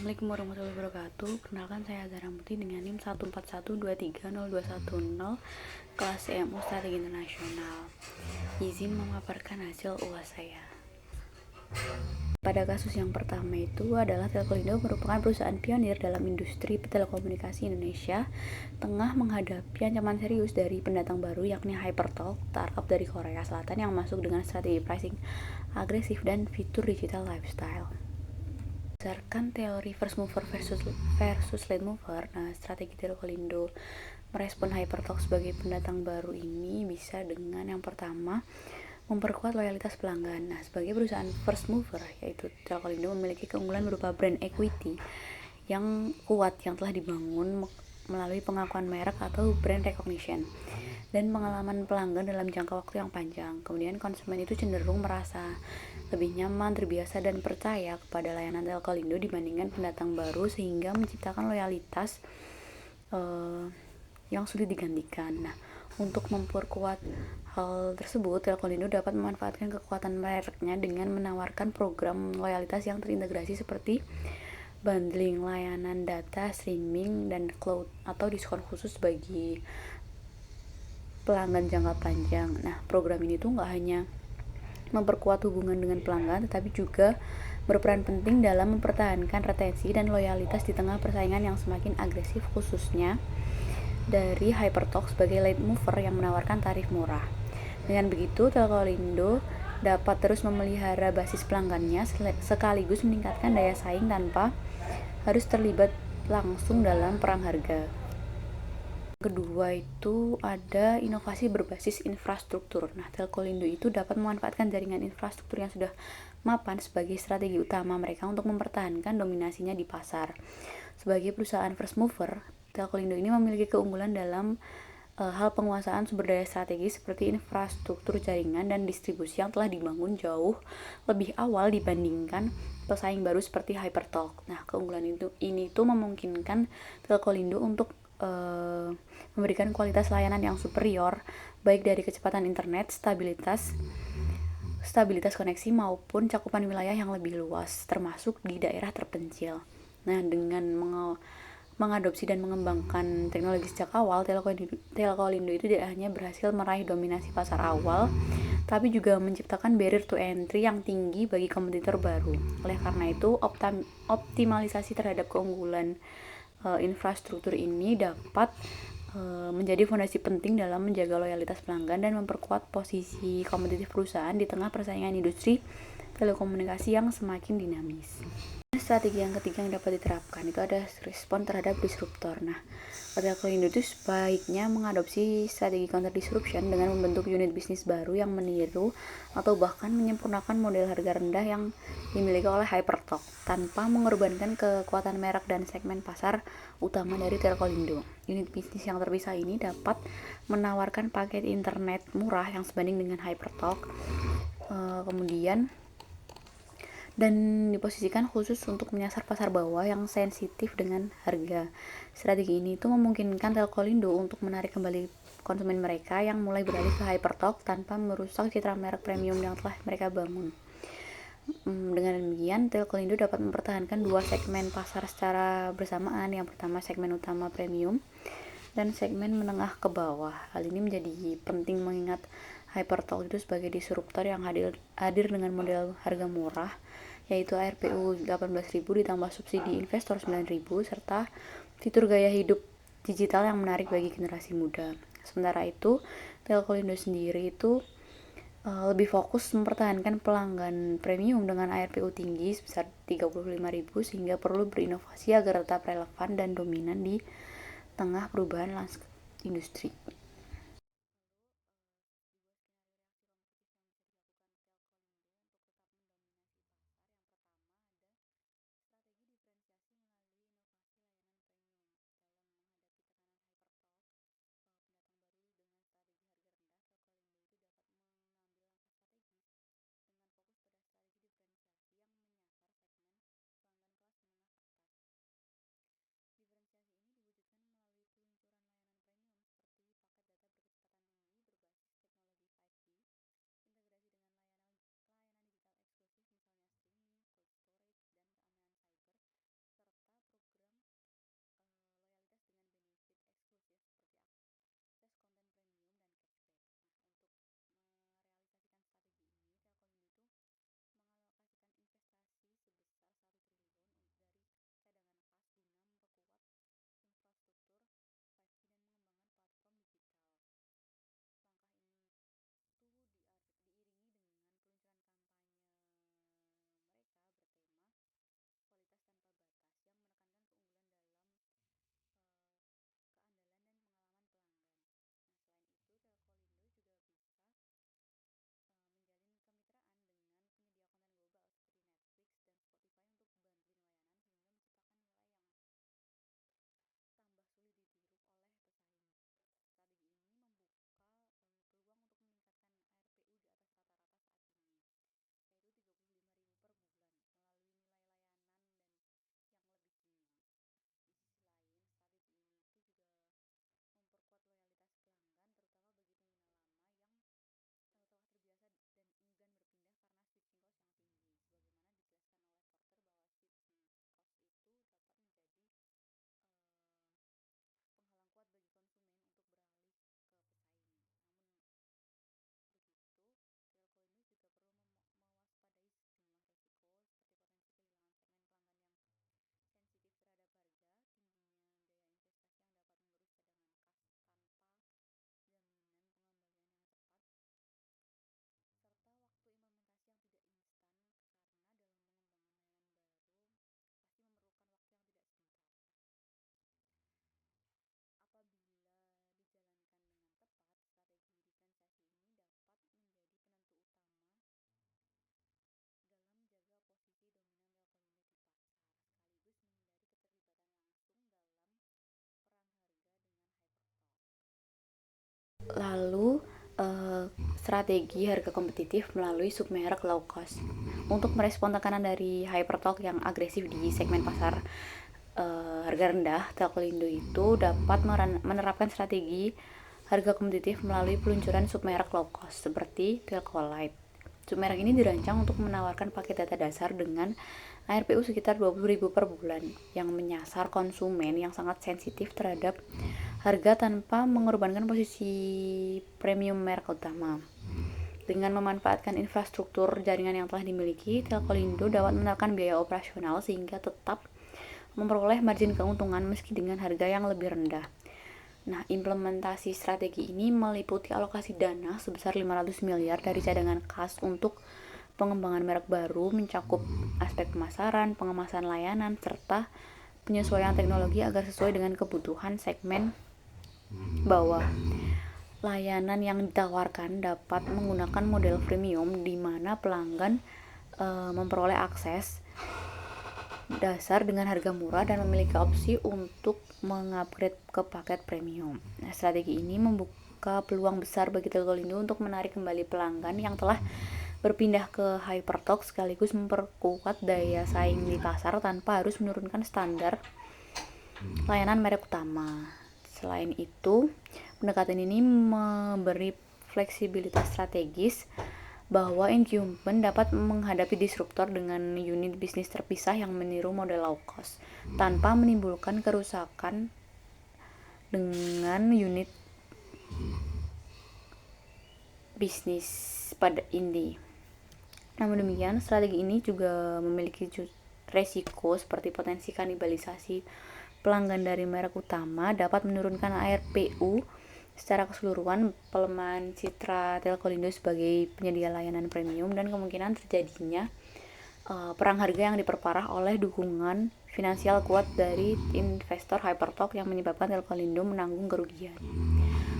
Assalamualaikum warahmatullahi wabarakatuh. Perkenalkan saya Azhar Muti dengan NIM 141230210 kelas CMU Strategi Internasional. Izin memaparkan hasil UAS saya. Pada kasus yang pertama itu adalah Telkomsel merupakan perusahaan pionir dalam industri telekomunikasi Indonesia tengah menghadapi ancaman serius dari pendatang baru yakni Hypertalk, startup dari Korea Selatan yang masuk dengan strategi pricing agresif dan fitur digital lifestyle. Berdasarkan teori first mover versus late mover, strategi Telkomsel merespon Hypertalk sebagai pendatang baru ini bisa dengan yang pertama, memperkuat loyalitas pelanggan. Sebagai perusahaan first mover, yaitu Telkomsel memiliki keunggulan berupa brand equity yang kuat yang telah dibangun melalui pengakuan merek atau brand recognition dan pengalaman pelanggan dalam jangka waktu yang panjang. Kemudian konsumen itu cenderung merasa lebih nyaman, terbiasa, dan percaya kepada layanan Telkomsel dibandingkan pendatang baru sehingga menciptakan loyalitas yang sulit digantikan. Untuk memperkuat hal tersebut, Telkomsel dapat memanfaatkan kekuatan mereknya dengan menawarkan program loyalitas yang terintegrasi seperti bundling layanan data, streaming, dan cloud atau diskon khusus bagi pelanggan jangka panjang. Program ini tuh nggak hanya memperkuat hubungan dengan pelanggan, tetapi juga berperan penting dalam mempertahankan retensi dan loyalitas di tengah persaingan yang semakin agresif, khususnya dari Hypertalk sebagai late mover yang menawarkan tarif murah. Dengan begitu, Telkomsel dapat terus memelihara basis pelanggannya sekaligus meningkatkan daya saing tanpa harus terlibat langsung dalam perang harga. Kedua itu ada inovasi berbasis infrastruktur. Telkomsel itu dapat memanfaatkan jaringan infrastruktur yang sudah mapan sebagai strategi utama mereka untuk mempertahankan dominasinya di pasar. Sebagai perusahaan first mover, Telkomsel ini memiliki keunggulan dalam hal penguasaan sumber daya strategis seperti infrastruktur jaringan dan distribusi yang telah dibangun jauh lebih awal dibandingkan pesaing baru seperti Hypertalk. Keunggulan ini memungkinkan Telkomsel untuk memberikan kualitas layanan yang superior baik dari kecepatan internet, stabilitas koneksi maupun cakupan wilayah yang lebih luas termasuk di daerah terpencil. Dengan mengadopsi dan mengembangkan teknologi sejak awal, Telkomsel itu tidak hanya berhasil meraih dominasi pasar awal, tapi juga menciptakan barrier to entry yang tinggi bagi kompetitor baru. Oleh karena itu, optimalisasi terhadap keunggulan infrastruktur ini dapat menjadi fondasi penting dalam menjaga loyalitas pelanggan dan memperkuat posisi kompetitif perusahaan di tengah persaingan industri telekomunikasi yang semakin dinamis. Strategi yang ketiga yang dapat diterapkan itu ada respon terhadap disruptor. Telkomsel itu sebaiknya mengadopsi strategi counter disruption dengan membentuk unit bisnis baru yang meniru atau bahkan menyempurnakan model harga rendah yang dimiliki oleh Hypertalk tanpa mengorbankan kekuatan merek dan segmen pasar utama dari Telkomsel. Unit bisnis yang terpisah ini dapat menawarkan paket internet murah yang sebanding dengan Hypertalk, dan diposisikan khusus untuk menyasar pasar bawah yang sensitif dengan harga. Strategi ini memungkinkan Telkomsel untuk menarik kembali konsumen mereka yang mulai beralih ke Hypertalk tanpa merusak citra merek premium yang telah mereka bangun. Dengan demikian, Telkomsel dapat mempertahankan dua segmen pasar secara bersamaan. Yang pertama segmen utama premium dan segmen menengah ke bawah. Hal ini menjadi penting mengingat Hypertalk itu sebagai disruptor yang hadir dengan model harga murah, yaitu ARPU 18.000 ditambah subsidi investor 9.000 serta fitur gaya hidup digital yang menarik bagi generasi muda. Sementara itu, Telkomsel sendiri itu lebih fokus mempertahankan pelanggan premium dengan ARPU tinggi sebesar 35.000 sehingga perlu berinovasi agar tetap relevan dan dominan di tengah perubahan lanskap industri. Lalu strategi harga kompetitif melalui submerek low cost. Untuk merespon tekanan dari Hypertalk yang agresif di segmen pasar harga rendah, Telkomsel itu dapat menerapkan strategi harga kompetitif melalui peluncuran submerek low cost seperti Telkomlight. Submerek ini dirancang untuk menawarkan paket data dasar dengan ARPU sekitar 20.000 per bulan yang menyasar konsumen yang sangat sensitif terhadap harga tanpa mengorbankan posisi premium merek utama. Dengan memanfaatkan infrastruktur jaringan yang telah dimiliki, Telkomsel dapat menekan biaya operasional sehingga tetap memperoleh margin keuntungan meski dengan harga yang lebih rendah. Nah, implementasi strategi ini meliputi alokasi dana sebesar 500 miliar dari cadangan kas untuk pengembangan merek baru, mencakup aspek pemasaran, pengemasan layanan, serta penyesuaian teknologi agar sesuai dengan kebutuhan segmen bawah. Layanan yang ditawarkan dapat menggunakan model freemium di mana pelanggan memperoleh akses dasar dengan harga murah dan memiliki opsi untuk mengupgrade ke paket premium. Nah, strategi ini membuka peluang besar bagi Telkomsel untuk menarik kembali pelanggan yang telah berpindah ke Hypertalk sekaligus memperkuat daya saing di pasar tanpa harus menurunkan standar layanan merek utama. Selain itu, pendekatan ini memberi fleksibilitas strategis bahwa incumbent dapat menghadapi disruptor dengan unit bisnis terpisah yang meniru model low cost tanpa menimbulkan kerusakan dengan unit bisnis pada inti. Namun demikian, strategi ini juga memiliki resiko seperti potensi kanibalisasi pelanggan dari merek utama, dapat menurunkan ARPU secara keseluruhan, pelemahan citra Telkomsel sebagai penyedia layanan premium, dan kemungkinan terjadinya perang harga yang diperparah oleh dukungan finansial kuat dari investor Hypertalk yang menyebabkan Telkomsel menanggung kerugian.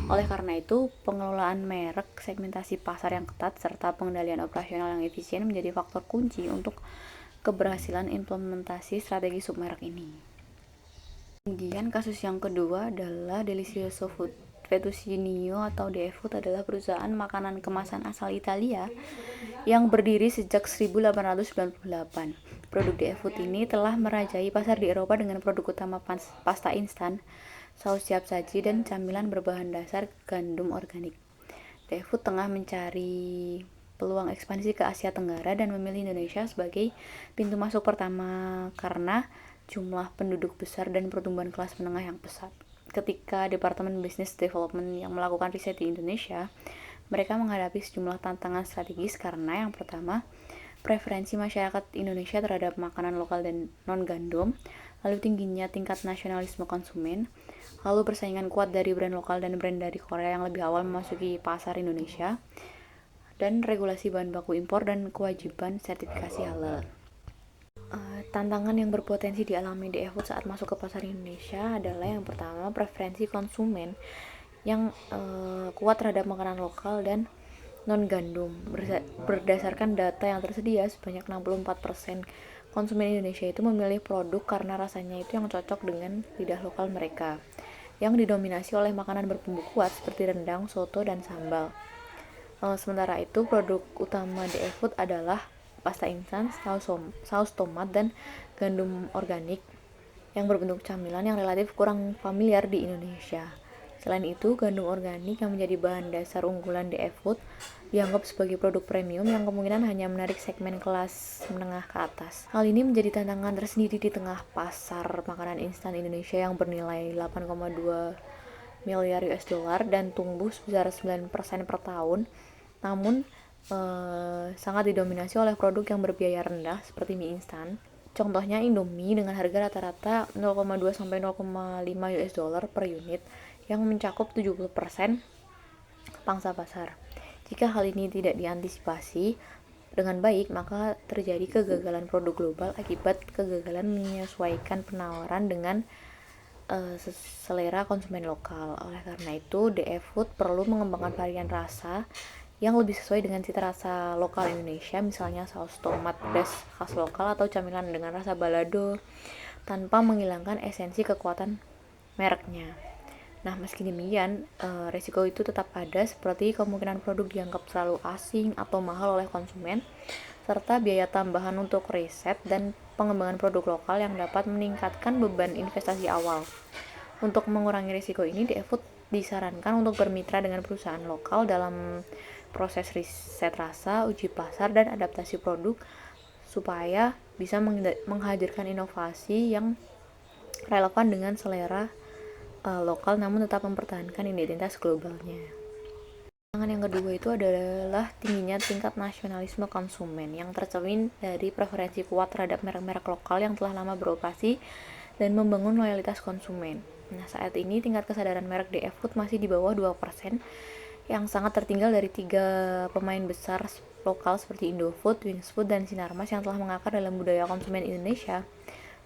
Oleh karena itu, pengelolaan merek, segmentasi pasar yang ketat, serta pengendalian operasional yang efisien menjadi faktor kunci untuk keberhasilan implementasi strategi submerek ini. Kemudian kasus yang kedua adalah Delizioso Fettuccine atau DF Food adalah perusahaan makanan kemasan asal Italia yang berdiri sejak 1898. Produk DF Food ini telah merajai pasar di Eropa dengan produk utama pasta instan, saus siap saji, dan camilan berbahan dasar gandum organik. DF Food tengah mencari peluang ekspansi ke Asia Tenggara dan memilih Indonesia sebagai pintu masuk pertama karena jumlah penduduk besar dan pertumbuhan kelas menengah yang pesat. Ketika Departemen Business Development yang melakukan riset di Indonesia, mereka menghadapi sejumlah tantangan strategis karena yang pertama, preferensi masyarakat Indonesia terhadap makanan lokal dan non-gandum, lalu tingginya tingkat nasionalisme konsumen, lalu persaingan kuat dari brand lokal dan brand dari Korea yang lebih awal memasuki pasar Indonesia, dan regulasi bahan baku impor dan kewajiban sertifikasi halal. Tantangan yang berpotensi dialami DF Food saat masuk ke pasar Indonesia adalah yang pertama, preferensi konsumen yang kuat terhadap makanan lokal dan non-gandum. Berdasarkan data yang tersedia, sebanyak 64% konsumen Indonesia itu memilih produk karena rasanya itu yang cocok dengan lidah lokal mereka, yang didominasi oleh makanan berbumbu kuat seperti rendang, soto, dan sambal. Sementara itu, produk utama DF Food adalah pasta instan, saus tomat, dan gandum organik yang berbentuk camilan yang relatif kurang familiar di Indonesia. Selain itu, gandum organik yang menjadi bahan dasar unggulan DF Food dianggap sebagai produk premium yang kemungkinan hanya menarik segmen kelas menengah ke atas. Hal ini menjadi tantangan tersendiri di tengah pasar makanan instan Indonesia yang bernilai 8,2 miliar US dollar dan tumbuh sebesar 9% per tahun, namun sangat didominasi oleh produk yang berbiaya rendah seperti mie instan. Contohnya Indomie dengan harga rata-rata 0,2 sampai 0,5 US dollar per unit yang mencakup 70% pangsa pasar. Jika hal ini tidak diantisipasi dengan baik, maka terjadi kegagalan produk global akibat kegagalan menyesuaikan penawaran dengan selera konsumen lokal. Oleh karena itu, DF Food perlu mengembangkan varian rasa yang lebih sesuai dengan cita rasa lokal Indonesia, misalnya saus tomat pedas khas lokal atau camilan dengan rasa balado, tanpa menghilangkan esensi kekuatan mereknya. Nah, meski demikian, resiko itu tetap ada seperti kemungkinan produk dianggap terlalu asing atau mahal oleh konsumen, serta biaya tambahan untuk riset dan pengembangan produk lokal yang dapat meningkatkan beban investasi awal. Untuk mengurangi risiko ini, DFood disarankan untuk bermitra dengan perusahaan lokal dalam proses riset rasa, uji pasar, dan adaptasi produk supaya bisa menghadirkan inovasi yang relevan dengan selera lokal namun tetap mempertahankan identitas globalnya. Tantangan yang kedua itu adalah tingginya tingkat nasionalisme konsumen yang tercermin dari preferensi kuat terhadap merek-merek lokal yang telah lama beroperasi dan membangun loyalitas konsumen. Nah, saat ini tingkat kesadaran merek DFood masih di bawah 2%, yang sangat tertinggal dari 3 pemain besar lokal seperti Indofood, Wingsfood, dan Sinarmas yang telah mengakar dalam budaya konsumen Indonesia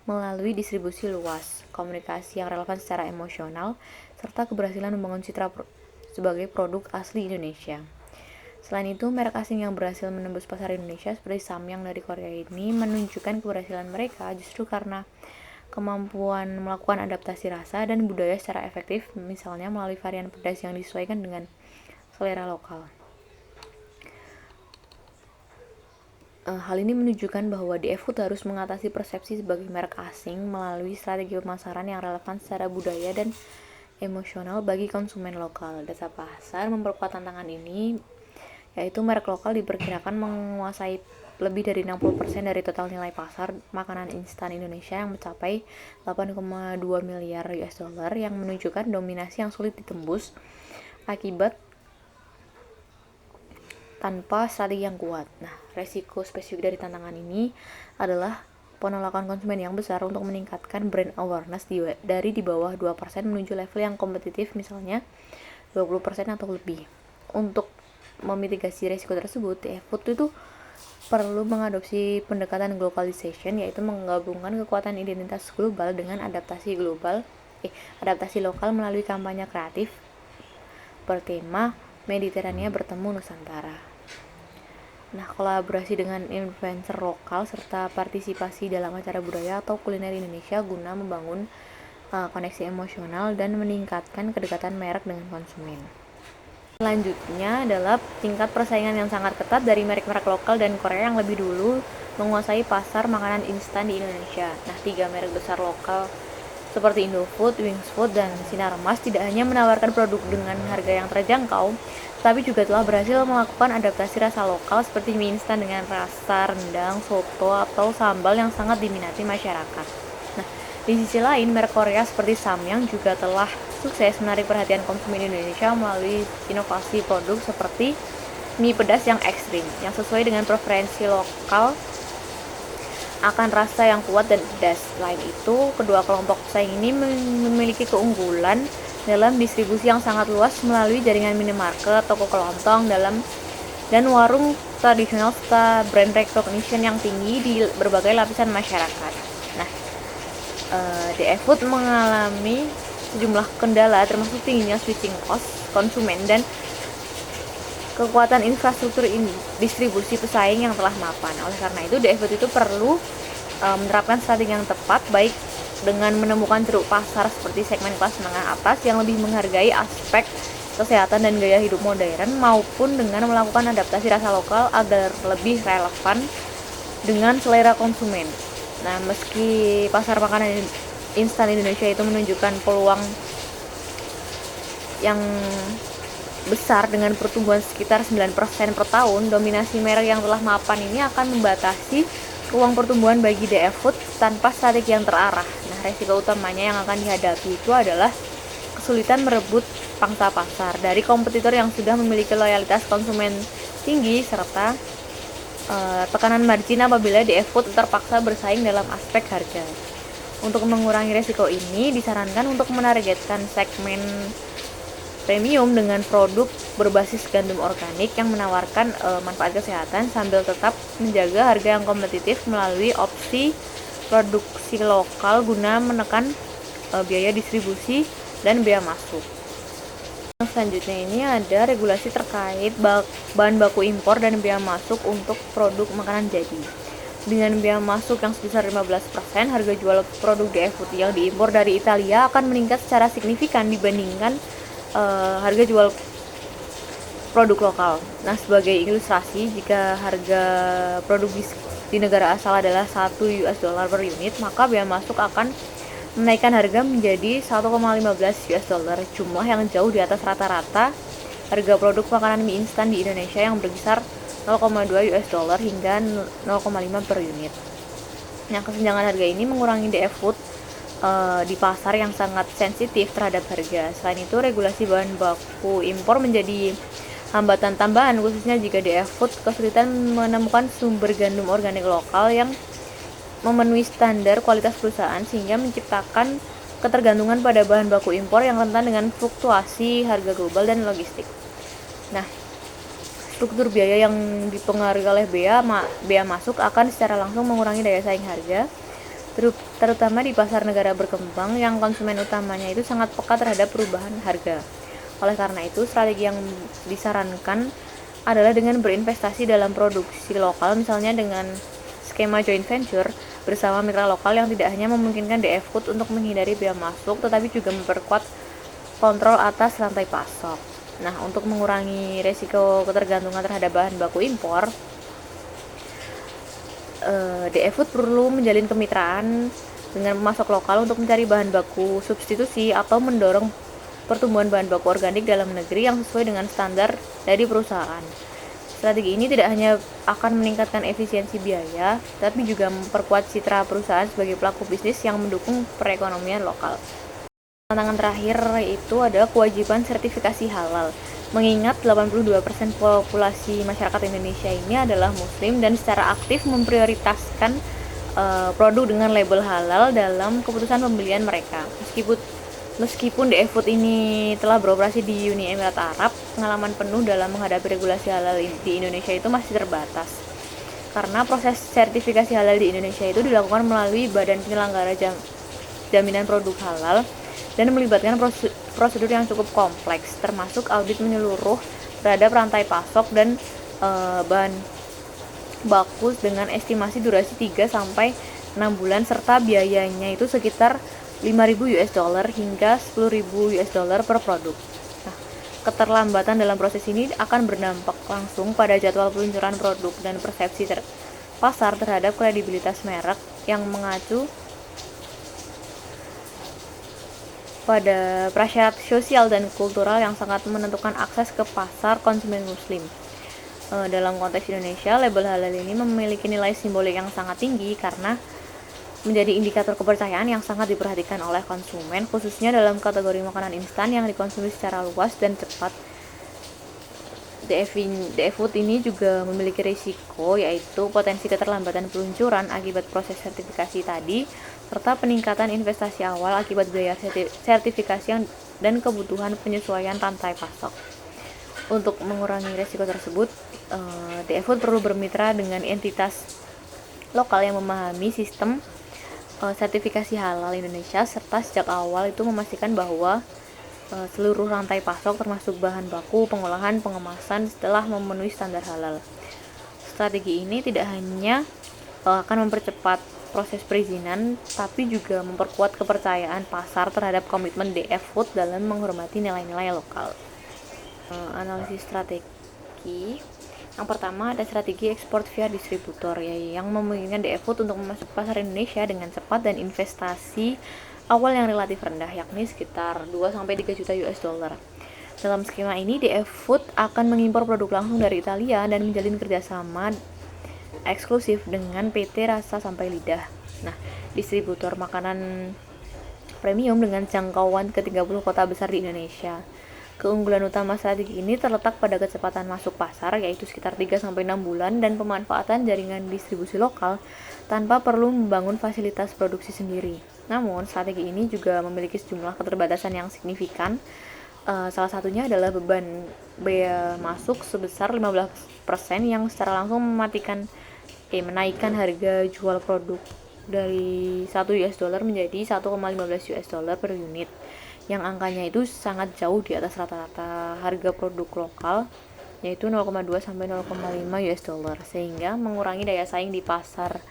melalui distribusi luas, komunikasi yang relevan secara emosional, serta keberhasilan membangun citra sebagai produk asli Indonesia. Selain itu, merek asing yang berhasil menembus pasar Indonesia seperti Samyang dari Korea ini menunjukkan keberhasilan mereka justru karena kemampuan melakukan adaptasi rasa dan budaya secara efektif, misalnya melalui varian pedas yang disesuaikan dengan selera lokal. Hal ini menunjukkan bahwa DFood harus mengatasi persepsi sebagai merek asing melalui strategi pemasaran yang relevan secara budaya dan emosional bagi konsumen lokal. Data pasar memperkuat tantangan ini, yaitu merek lokal diperkirakan menguasai lebih dari 60% dari total nilai pasar makanan instan Indonesia yang mencapai 8,2 miliar US dollar, yang menunjukkan dominasi yang sulit ditembus akibat tanpa strategi yang kuat. Nah, resiko spesifik dari tantangan ini adalah penolakan konsumen yang besar untuk meningkatkan brand awareness dari di bawah 2% menuju level yang kompetitif, misalnya 20% atau lebih. Untuk memitigasi resiko tersebut, DFood itu perlu mengadopsi pendekatan globalization, yaitu menggabungkan kekuatan identitas global dengan adaptasi lokal melalui kampanye kreatif bertema Mediterania bertemu Nusantara. Nah, kolaborasi dengan influencer lokal serta partisipasi dalam acara budaya atau kuliner Indonesia guna membangun koneksi emosional dan meningkatkan kedekatan merek dengan konsumen. Selanjutnya adalah tingkat persaingan yang sangat ketat dari merek-merek lokal dan Korea yang lebih dulu menguasai pasar makanan instan di Indonesia. Nah, 3 merek besar lokal seperti Indofood, Wingsfood, dan Sinarmas tidak hanya menawarkan produk dengan harga yang terjangkau, tapi juga telah berhasil melakukan adaptasi rasa lokal seperti mie instan dengan rasa rendang, soto, atau sambal yang sangat diminati masyarakat. Nah, di sisi lain, merek Korea seperti Samyang juga telah sukses menarik perhatian konsumen Indonesia melalui inovasi produk seperti mie pedas yang ekstrim, yang sesuai dengan preferensi lokal akan rasa yang kuat dan pedas. Selain itu, kedua kelompok pesaing ini memiliki keunggulan dalam distribusi yang sangat luas melalui jaringan minimarket, toko kelontong, dan warung tradisional serta brand recognition yang tinggi di berbagai lapisan masyarakat. Nah, DFood mengalami sejumlah kendala termasuk tingginya switching cost konsumen dan kekuatan infrastruktur distribusi pesaing yang telah mapan. Oleh karena itu, DFood itu perlu menerapkan strategi yang tepat, baik dengan menemukan ceruk pasar seperti segmen kelas menengah atas yang lebih menghargai aspek kesehatan dan gaya hidup modern, maupun dengan melakukan adaptasi rasa lokal agar lebih relevan dengan selera konsumen. Nah, meski pasar makanan instan Indonesia itu menunjukkan peluang yang besar dengan pertumbuhan sekitar 9% per tahun, dominasi merek yang telah mapan ini akan membatasi ruang pertumbuhan bagi DFood tanpa strategi yang terarah. Nah, resiko utamanya yang akan dihadapi itu adalah kesulitan merebut pangsa pasar dari kompetitor yang sudah memiliki loyalitas konsumen tinggi, serta tekanan margin apabila DFood terpaksa bersaing dalam aspek harga. Untuk mengurangi resiko ini, disarankan untuk menargetkan segmen premium dengan produk berbasis gandum organik yang menawarkan manfaat kesehatan sambil tetap menjaga harga yang kompetitif melalui opsi produksi lokal guna menekan biaya distribusi dan biaya masuk. Selanjutnya ini ada regulasi terkait bahan baku impor dan biaya masuk untuk produk makanan jadi. Dengan biaya masuk yang sebesar 15%, harga jual produk DF Food yang diimpor dari Italia akan meningkat secara signifikan dibandingkan harga jual produk lokal. Nah, sebagai ilustrasi, jika harga produk di negara asal adalah 1 US dollar per unit, maka biaya masuk akan menaikkan harga menjadi 1,15 US dollar, jumlah yang jauh di atas rata-rata harga produk makanan mie instan di Indonesia yang berkisar 0,2 US dollar hingga 0,5 per unit. Nah, kesenjangan harga ini mengurangi DF Food di pasar yang sangat sensitif terhadap harga. Selain itu, regulasi bahan baku impor menjadi hambatan tambahan, khususnya jika DF Food kesulitan menemukan sumber gandum organik lokal yang memenuhi standar kualitas perusahaan, sehingga menciptakan ketergantungan pada bahan baku impor yang rentan dengan fluktuasi harga global dan logistik. Nah, struktur biaya yang dipengaruhi oleh bea masuk akan secara langsung mengurangi daya saing harga, terutama di pasar negara berkembang yang konsumen utamanya itu sangat peka terhadap perubahan harga. Oleh karena itu, strategi yang disarankan adalah dengan berinvestasi dalam produksi lokal, misalnya dengan skema joint venture bersama mitra lokal yang tidak hanya memungkinkan DF Food untuk menghindari bea masuk, tetapi juga memperkuat kontrol atas rantai pasok. Nah, untuk mengurangi resiko ketergantungan terhadap bahan baku impor, DF Food perlu menjalin kemitraan dengan pemasok lokal untuk mencari bahan baku substitusi atau mendorong pertumbuhan bahan baku organik dalam negeri yang sesuai dengan standar dari perusahaan. Strategi ini tidak hanya akan meningkatkan efisiensi biaya, tapi juga memperkuat citra perusahaan sebagai pelaku bisnis yang mendukung perekonomian lokal. Tantangan terakhir itu adalah kewajiban sertifikasi halal. Mengingat 82% populasi masyarakat Indonesia ini adalah muslim dan secara aktif memprioritaskan produk dengan label halal dalam keputusan pembelian mereka. Meskipun DF Food ini telah beroperasi di Uni Emirat Arab, pengalaman penuh dalam menghadapi regulasi halal di Indonesia itu masih terbatas. Karena proses sertifikasi halal di Indonesia itu dilakukan melalui Badan Penyelenggara Jaminan Produk Halal dan melibatkan prosedur yang cukup kompleks, termasuk audit menyeluruh terhadap rantai pasok dan bahan baku dengan estimasi durasi 3-6 bulan serta biayanya itu sekitar 5.000 US dollar hingga 10.000 US dollar per produk. Nah, keterlambatan dalam proses ini akan berdampak langsung pada jadwal peluncuran produk dan persepsi pasar terhadap kredibilitas merek yang mengacu pada prasyarat sosial dan kultural yang sangat menentukan akses ke pasar konsumen muslim. Dalam konteks Indonesia, label halal ini memiliki nilai simbolik yang sangat tinggi karena menjadi indikator kepercayaan yang sangat diperhatikan oleh konsumen, khususnya dalam kategori makanan instan yang dikonsumsi secara luas dan cepat. DF Food ini juga memiliki risiko, yaitu potensi keterlambatan peluncuran akibat proses sertifikasi tadi, serta peningkatan investasi awal akibat biaya sertifikasi dan kebutuhan penyesuaian rantai pasok. Untuk mengurangi risiko tersebut, DF Food perlu bermitra dengan entitas lokal yang memahami sistem sertifikasi halal Indonesia, serta sejak awal itu memastikan bahwa seluruh rantai pasok termasuk bahan baku, pengolahan, pengemasan setelah memenuhi standar halal. Strategi ini tidak hanya akan mempercepat proses perizinan, tapi juga memperkuat kepercayaan pasar terhadap komitmen DF Food dalam menghormati nilai-nilai lokal. Analisis strategi. Yang pertama ada strategi ekspor via distributor, yang memungkinkan DF Food untuk masuk pasar Indonesia dengan cepat dan investasi awal yang relatif rendah, yakni sekitar 2-3 juta US dollar. Dalam skema ini, DF Food akan mengimpor produk langsung dari Italia dan menjalin kerjasama eksklusif dengan PT Rasa Sampai Lidah. Nah, distributor makanan premium dengan jangkauan ke 30 kota besar di Indonesia. Keunggulan utama strategi ini terletak pada kecepatan masuk pasar, yaitu sekitar 3-6 bulan, dan pemanfaatan jaringan distribusi lokal tanpa perlu membangun fasilitas produksi sendiri. Namun, strategi ini juga memiliki sejumlah keterbatasan yang signifikan. Salah satunya adalah beban bea masuk sebesar 15% yang secara langsung menaikkan harga jual produk dari 1 US dollar menjadi 1,15 US dollar per unit, yang angkanya itu sangat jauh di atas rata-rata harga produk lokal, yaitu 0,2-0,5 US dollar, sehingga mengurangi daya saing di pasar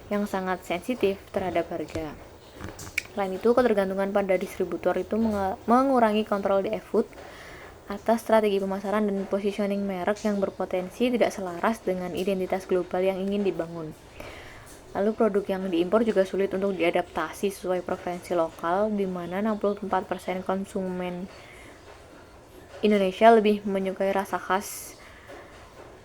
yang sangat sensitif terhadap harga. Selain itu, ketergantungan pada distributor itu mengurangi kontrol DF Food atas strategi pemasaran dan positioning merek yang berpotensi tidak selaras dengan identitas global yang ingin dibangun. Lalu produk yang diimpor juga sulit untuk diadaptasi sesuai preferensi lokal, di mana 64% konsumen Indonesia lebih menyukai rasa khas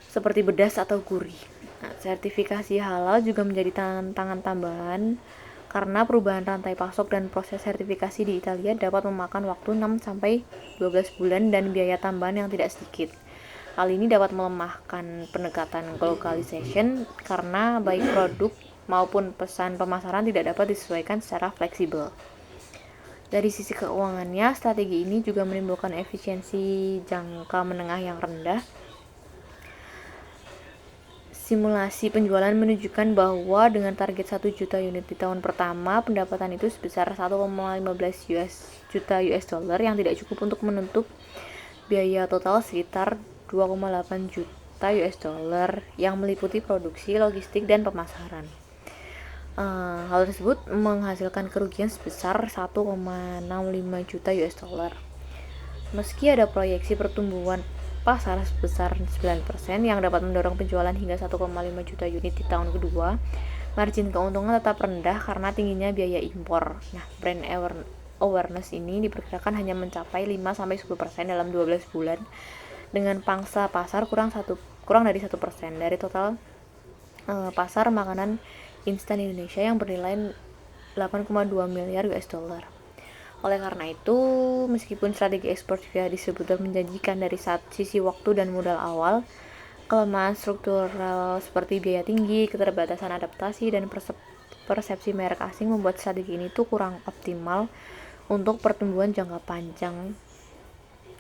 seperti pedas atau gurih. Nah, sertifikasi halal juga menjadi tantangan tambahan karena perubahan rantai pasok dan proses sertifikasi di Italia dapat memakan waktu 6-12 bulan dan biaya tambahan yang tidak sedikit. Hal ini dapat melemahkan pendekatan globalization karena baik produk maupun pesan pemasaran tidak dapat disesuaikan secara fleksibel. Dari sisi keuangannya, strategi ini juga menimbulkan efisiensi jangka menengah yang rendah. Simulasi penjualan menunjukkan bahwa dengan target 1 juta unit di tahun pertama, pendapatan itu sebesar 1,15 juta US dollar yang tidak cukup untuk menutup biaya total sekitar 2,8 juta US dollar yang meliputi produksi, logistik, dan pemasaran. Hal tersebut menghasilkan kerugian sebesar 1,65 juta US dollar. Meski ada proyeksi pertumbuhan pasar sebesar 9% yang dapat mendorong penjualan hingga 1,5 juta unit di tahun kedua, margin keuntungan tetap rendah karena tingginya biaya impor. Nah, brand awareness ini diperkirakan hanya mencapai 5-10% dalam 12 bulan dengan pangsa pasar kurang dari 1% dari total pasar makanan instan Indonesia yang bernilai 8,2 miliar US dollar. Oleh karena itu, meskipun strategi ekspor via distributor menjanjikan dari sisi waktu dan modal awal, kelemahan struktural seperti biaya tinggi, keterbatasan adaptasi, dan persepsi merek asing membuat strategi ini tuh kurang optimal untuk pertumbuhan jangka panjang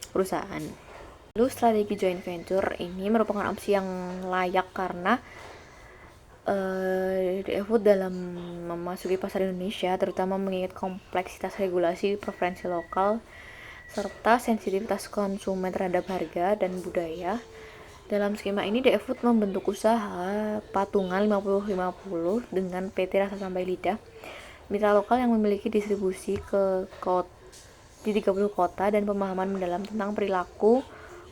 perusahaan. Lalu strategi joint venture ini merupakan opsi yang layak karena DF Food dalam memasuki pasar Indonesia, terutama mengingat kompleksitas regulasi, preferensi lokal, serta sensitivitas konsumen terhadap harga dan budaya. Dalam skema ini, DF Food membentuk usaha patungan 50-50 dengan PT Rasa Sampai Lidah, mitra lokal yang memiliki distribusi di 30 kota dan pemahaman mendalam tentang perilaku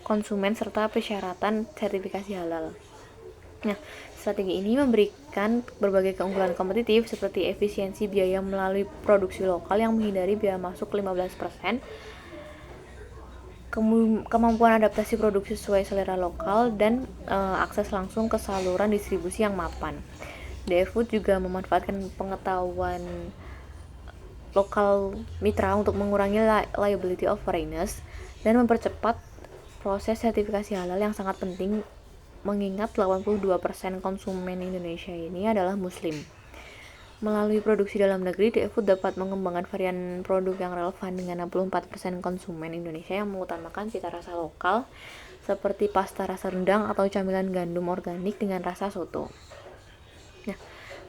konsumen serta persyaratan sertifikasi halal. Nah, strategi ini memberikan berbagai keunggulan kompetitif seperti efisiensi biaya melalui produksi lokal yang menghindari biaya masuk 15%, kemampuan adaptasi produksi sesuai selera lokal, dan akses langsung ke saluran distribusi yang mapan. DF Food juga memanfaatkan pengetahuan lokal mitra untuk mengurangi liability of foreigners dan mempercepat proses sertifikasi halal yang sangat penting mengingat 82% konsumen Indonesia ini adalah muslim. Melalui produksi dalam negeri, DF Food dapat mengembangkan varian produk yang relevan dengan 64% konsumen Indonesia yang mengutamakan cita rasa lokal seperti pasta rasa rendang atau camilan gandum organik dengan rasa soto. Nah,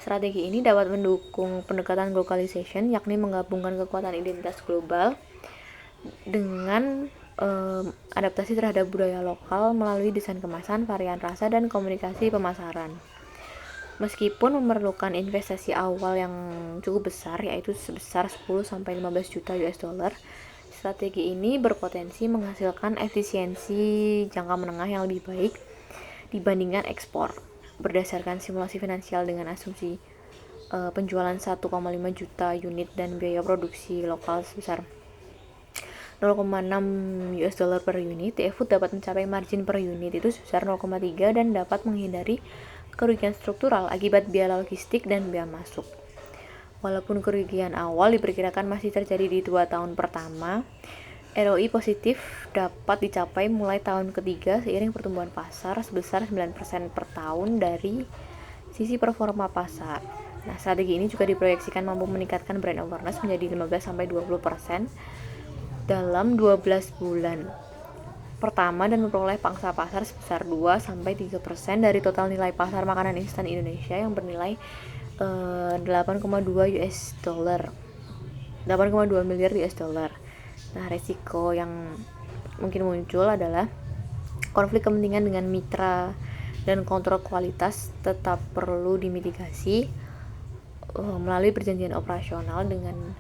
strategi ini dapat mendukung pendekatan globalization, yakni menggabungkan kekuatan identitas global dengan adaptasi terhadap budaya lokal melalui desain kemasan, varian rasa, dan komunikasi pemasaran. Meskipun memerlukan investasi awal yang cukup besar, yaitu sebesar 10-15 juta US dollar, strategi ini berpotensi menghasilkan efisiensi jangka menengah yang lebih baik dibandingkan ekspor. Berdasarkan simulasi finansial dengan asumsi penjualan 1,5 juta unit dan biaya produksi lokal sebesar 0,6 US dollar per unit, DF Food dapat mencapai margin per unit itu sebesar 0,3 dan dapat menghindari kerugian struktural akibat biaya logistik dan biaya masuk. Walaupun kerugian awal diperkirakan masih terjadi di 2 tahun pertama, ROI positif dapat dicapai mulai tahun ketiga seiring pertumbuhan pasar sebesar 9% per tahun dari sisi performa pasar. Nah, strategi ini juga diproyeksikan mampu meningkatkan brand awareness menjadi 15-20% dalam 12 bulan pertama dan memperoleh pangsa pasar sebesar 2-3% dari total nilai pasar makanan instan Indonesia yang bernilai 8,2 miliar US dollar. Nah, resiko yang mungkin muncul adalah konflik kepentingan dengan mitra dan kontrol kualitas tetap perlu dimitigasi. melalui perjanjian operasional dengan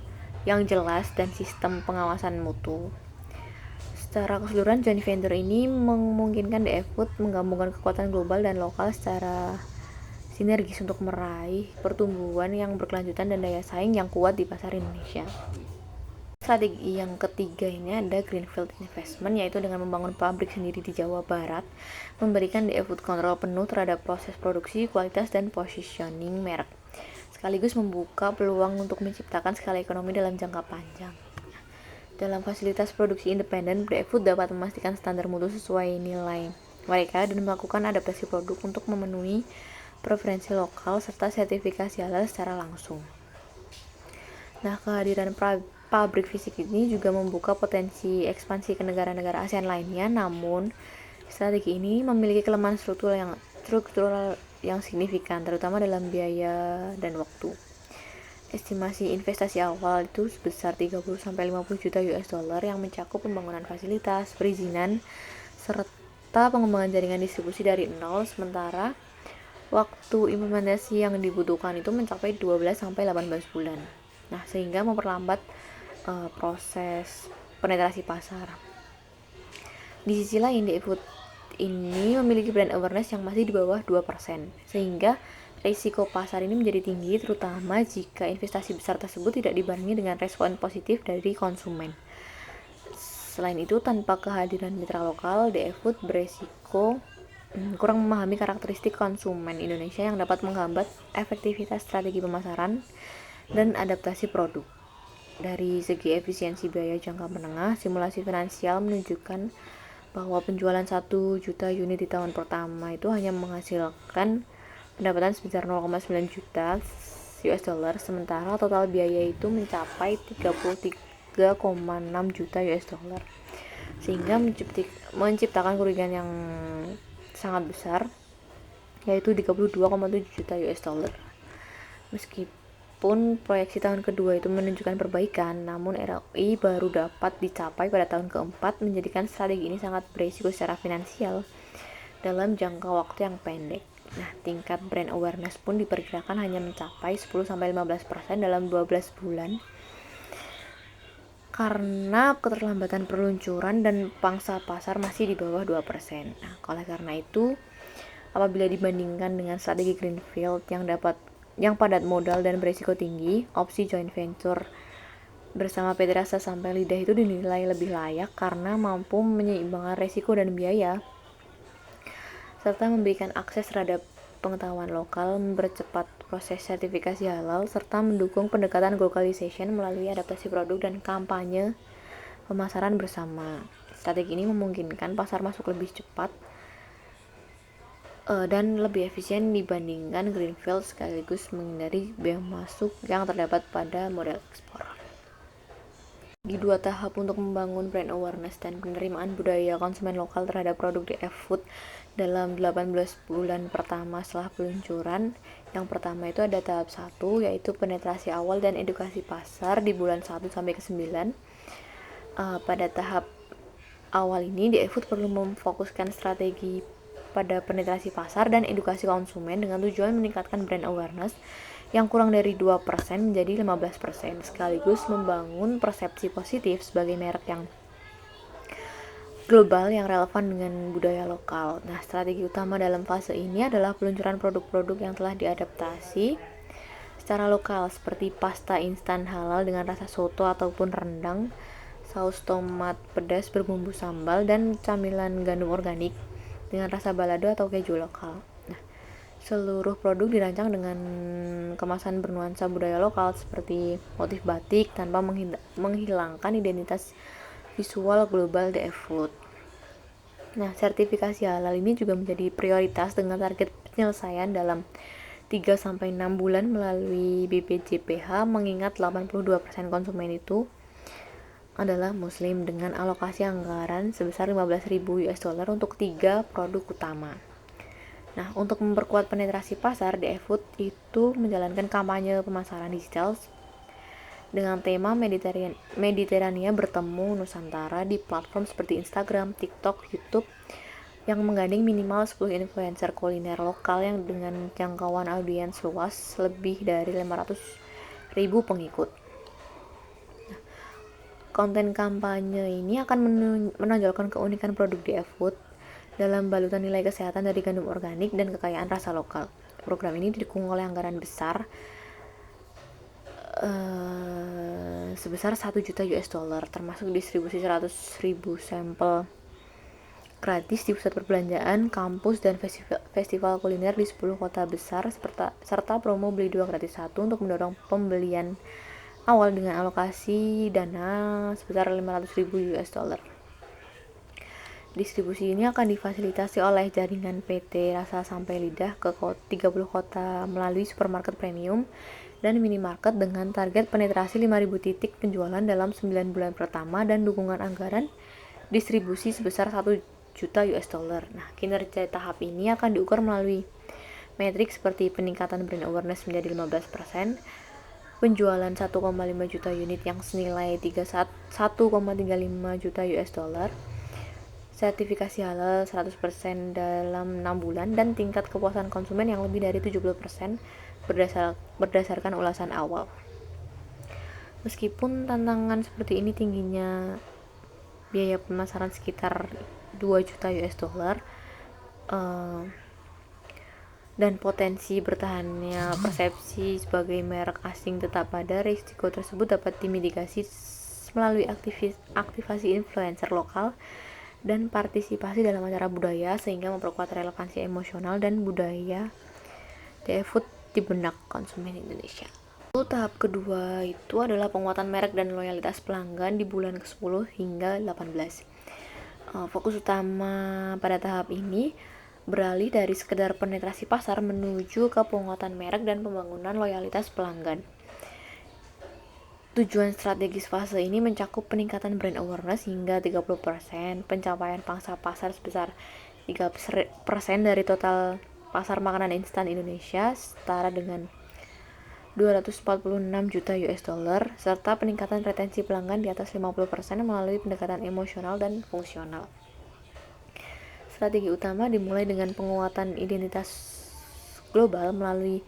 yang jelas dan sistem pengawasan mutu. Secara keseluruhan, joint venture ini memungkinkan DF Food menggabungkan kekuatan global dan lokal secara sinergis untuk meraih pertumbuhan yang berkelanjutan dan daya saing yang kuat di pasar Indonesia. Strategi yang ketiga ini ada Greenfield Investment, yaitu dengan membangun pabrik sendiri di Jawa Barat, memberikan DF Food kontrol penuh terhadap proses produksi, kualitas, dan positioning merek, sekaligus membuka peluang untuk menciptakan skala ekonomi dalam jangka panjang. Dalam fasilitas produksi independen, DF Food dapat memastikan standar mutu sesuai nilai mereka dan melakukan adaptasi produk untuk memenuhi preferensi lokal serta sertifikasi halal secara langsung. Nah, kehadiran pabrik fisik ini juga membuka potensi ekspansi ke negara-negara ASEAN lainnya, namun strategi ini memiliki kelemahan struktural yang signifikan, terutama dalam biaya dan waktu. Estimasi investasi awal itu sebesar 30-50 juta US dollar yang mencakup pembangunan fasilitas, perizinan, serta pengembangan jaringan distribusi dari nol, sementara waktu implementasi yang dibutuhkan itu mencapai 12-18 bulan. Nah, sehingga memperlambat proses penetrasi pasar. Di sisi lain, DF Food ini memiliki brand awareness yang masih di bawah 2%, sehingga risiko pasar ini menjadi tinggi, terutama jika investasi besar tersebut tidak dibarengi dengan respon positif dari konsumen. Selain itu, tanpa kehadiran mitra lokal, DF Food beresiko kurang memahami karakteristik konsumen Indonesia yang dapat menghambat efektivitas strategi pemasaran dan adaptasi produk. Dari segi efisiensi biaya jangka menengah, simulasi finansial menunjukkan bahwa penjualan 1 juta unit di tahun pertama itu hanya menghasilkan pendapatan sebesar 0,9 juta US dollar, sementara total biaya itu mencapai 33,6 juta US dollar, sehingga menciptakan kerugian yang sangat besar, yaitu 32,7 juta US dollar. Meskipun proyeksi tahun kedua itu menunjukkan perbaikan, namun ROI baru dapat dicapai pada tahun keempat, menjadikan strategi ini sangat berisiko secara finansial dalam jangka waktu yang pendek. Nah, tingkat brand awareness pun diperkirakan hanya mencapai 10-15% dalam 12 bulan karena keterlambatan peluncuran dan pangsa pasar masih di bawah 2%. Nah, oleh karena itu, apabila dibandingkan dengan strategi Greenfield yang padat modal dan berisiko tinggi, opsi joint venture bersama PT Rasa Sampai Lidah itu dinilai lebih layak karena mampu menyeimbangkan risiko dan biaya, serta memberikan akses terhadap pengetahuan lokal, mempercepat proses sertifikasi halal, serta mendukung pendekatan globalization melalui adaptasi produk dan kampanye pemasaran bersama. Strategi ini memungkinkan pasar masuk lebih cepat dan lebih efisien dibandingkan Greenfield, sekaligus menghindari biaya masuk yang terdapat pada model ekspor. Di 2 tahap untuk membangun brand awareness dan penerimaan budaya konsumen lokal terhadap produk DF Food dalam 18 bulan pertama setelah peluncuran. Yang pertama itu ada tahap 1, yaitu penetrasi awal dan edukasi pasar di bulan 1 sampai ke 9. Pada tahap awal ini, DF Food perlu memfokuskan strategi pada penetrasi pasar dan edukasi konsumen dengan tujuan meningkatkan brand awareness yang kurang dari 2% menjadi 15%, sekaligus membangun persepsi positif sebagai merek yang global yang relevan dengan budaya lokal. Nah, strategi utama dalam fase ini adalah peluncuran produk-produk yang telah diadaptasi secara lokal, seperti pasta instan halal dengan rasa soto ataupun rendang, saus tomat pedas berbumbu sambal, dan camilan gandum organik dengan rasa balado atau keju lokal. Seluruh produk dirancang dengan kemasan bernuansa budaya lokal seperti motif batik tanpa menghilangkan identitas visual global DF Food. Nah, sertifikasi halal ini juga menjadi prioritas dengan target penyelesaian dalam 3-6 bulan melalui BPJPH, mengingat 82% konsumen itu adalah muslim dengan alokasi anggaran sebesar 15.000 US dollar untuk 3 produk utama. Nah, untuk memperkuat penetrasi pasar, DF Food itu menjalankan kampanye pemasaran digital dengan tema Mediterania bertemu Nusantara di platform seperti Instagram, TikTok, YouTube, yang menggandeng minimal 10 influencer kuliner lokal yang dengan jangkauan audiens luas lebih dari 500.000 pengikut. Konten kampanye ini akan menonjolkan keunikan produk DF Food dalam balutan nilai kesehatan dari gandum organik dan kekayaan rasa lokal. Program ini didukung oleh anggaran besar sebesar 1 juta US dollar, termasuk distribusi 100.000 sampel gratis di pusat perbelanjaan, kampus, dan festival kuliner di 10 kota besar, serta promo beli 2 gratis 1 untuk mendorong pembelian awal dengan alokasi dana sebesar 500.000 US dollar. Distribusi ini akan difasilitasi oleh jaringan PT Rasa Sampai Lidah ke 30 kota melalui supermarket premium dan minimarket dengan target penetrasi 5.000 titik penjualan dalam 9 bulan pertama dan dukungan anggaran distribusi sebesar 1 juta US dollar. Nah, kinerja tahap ini akan diukur melalui metrik seperti peningkatan brand awareness menjadi 15%, penjualan 1,5 juta unit yang senilai 1,35 juta US dollar, sertifikasi halal 100% dalam 6 bulan, dan tingkat kepuasan konsumen yang lebih dari 70% berdasarkan ulasan awal. Meskipun tantangan seperti ini tingginya biaya pemasaran sekitar 2 juta US dollar dan potensi bertahannya persepsi sebagai merek asing tetap ada, risiko tersebut dapat dimitigasi melalui aktivasi influencer lokal dan partisipasi dalam acara budaya sehingga memperkuat relevansi emosional dan budaya DF Food di benak konsumen Indonesia. Tahap kedua itu adalah penguatan merek dan loyalitas pelanggan di bulan ke-10 hingga 18. Fokus utama pada tahap ini beralih dari sekedar penetrasi pasar menuju ke penguatan merek dan pembangunan loyalitas pelanggan. Tujuan strategis fase ini mencakup peningkatan brand awareness hingga 30%, pencapaian pangsa pasar sebesar 3% dari total pasar makanan instan Indonesia setara dengan 246 juta US dollar, serta peningkatan retensi pelanggan di atas 50% melalui pendekatan emosional dan fungsional. Strategi utama dimulai dengan penguatan identitas global melalui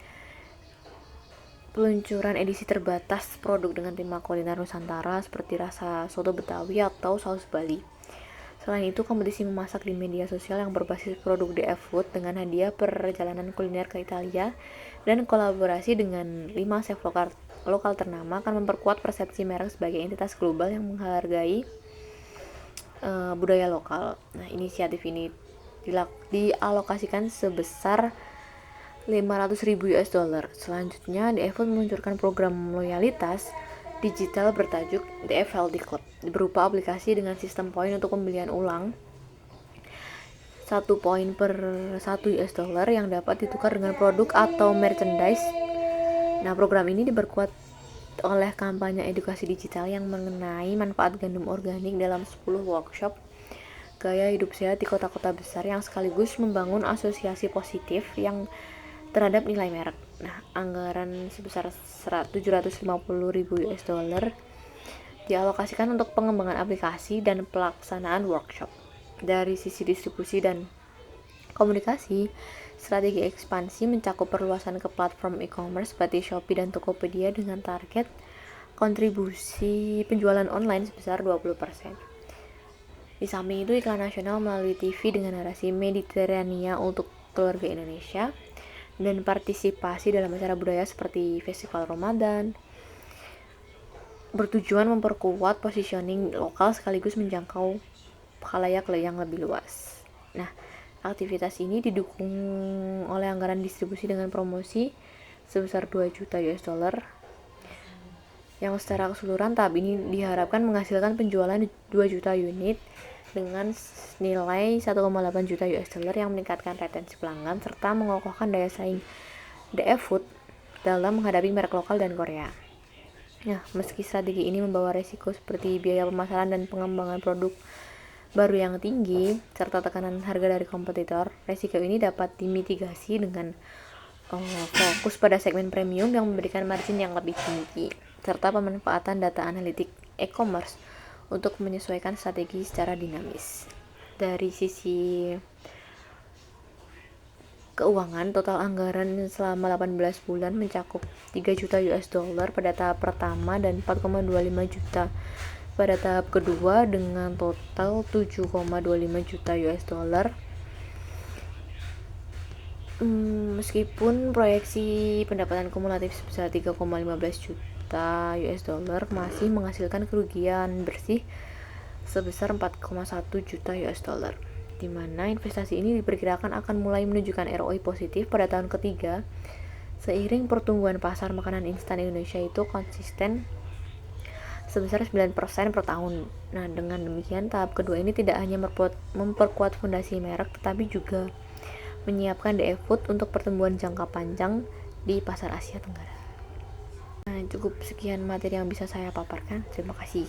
peluncuran edisi terbatas produk dengan tema kuliner Nusantara seperti rasa soto Betawi atau saus Bali. Selain itu, kompetisi memasak di media sosial yang berbasis produk DF Food dengan hadiah perjalanan kuliner ke Italia dan kolaborasi dengan 5 chef lokal ternama akan memperkuat persepsi merek sebagai entitas global yang menghargai budaya lokal. Nah, inisiatif ini dialokasikan sebesar 500.000 US dollar. Selanjutnya, DF Food meluncurkan program loyalitas digital bertajuk DF Healthy Club berupa aplikasi dengan sistem poin untuk pembelian ulang 1 poin per 1 US dollar yang dapat ditukar dengan produk atau merchandise. Nah, program ini diperkuat oleh kampanye edukasi digital yang mengenai manfaat gandum organik dalam 10 workshop gaya hidup sehat di kota-kota besar yang sekaligus membangun asosiasi positif yang terhadap nilai merek. Nah, anggaran sebesar 750.000 US dollar dialokasikan untuk pengembangan aplikasi dan pelaksanaan workshop. Dari sisi distribusi dan komunikasi, strategi ekspansi mencakup perluasan ke platform e-commerce seperti Shopee dan Tokopedia dengan target kontribusi penjualan online sebesar 20%. Di samping itu, iklan nasional melalui TV dengan narasi Mediterania untuk keluarga Indonesia dan partisipasi dalam acara budaya seperti Festival Ramadan bertujuan memperkuat positioning lokal sekaligus menjangkau khalayak yang lebih luas. Nah, aktivitas ini didukung oleh anggaran distribusi dengan promosi sebesar 2 juta US dollar yang secara keseluruhan tahap ini diharapkan menghasilkan penjualan 2 juta unit dengan nilai 1,8 juta US dollar yang meningkatkan retensi pelanggan serta mengokohkan daya saing DF Food dalam menghadapi merek lokal dan Korea. Nah, meski strategi ini membawa resiko seperti biaya pemasaran dan pengembangan produk baru yang tinggi serta tekanan harga dari kompetitor, resiko ini dapat dimitigasi dengan fokus pada segmen premium yang memberikan margin yang lebih tinggi serta pemanfaatan data analitik e-commerce untuk menyesuaikan strategi secara dinamis. Dari sisi keuangan, total anggaran selama 18 bulan mencakup 3 juta US dollar pada tahap pertama dan 4,25 juta pada tahap kedua, dengan total 7,25 juta US dollar. Meskipun proyeksi pendapatan kumulatif sebesar 3,15 juta US dollar masih menghasilkan kerugian bersih sebesar 4,1 juta US dollar, di mana investasi ini diperkirakan akan mulai menunjukkan ROI positif pada tahun ketiga seiring pertumbuhan pasar makanan instan Indonesia itu konsisten sebesar 9% per tahun. Nah, dengan demikian tahap kedua ini tidak hanya memperkuat fondasi merek tetapi juga menyiapkan DE Food untuk pertumbuhan jangka panjang di pasar Asia Tenggara. Nah, cukup sekian materi yang bisa saya paparkan. Terima kasih.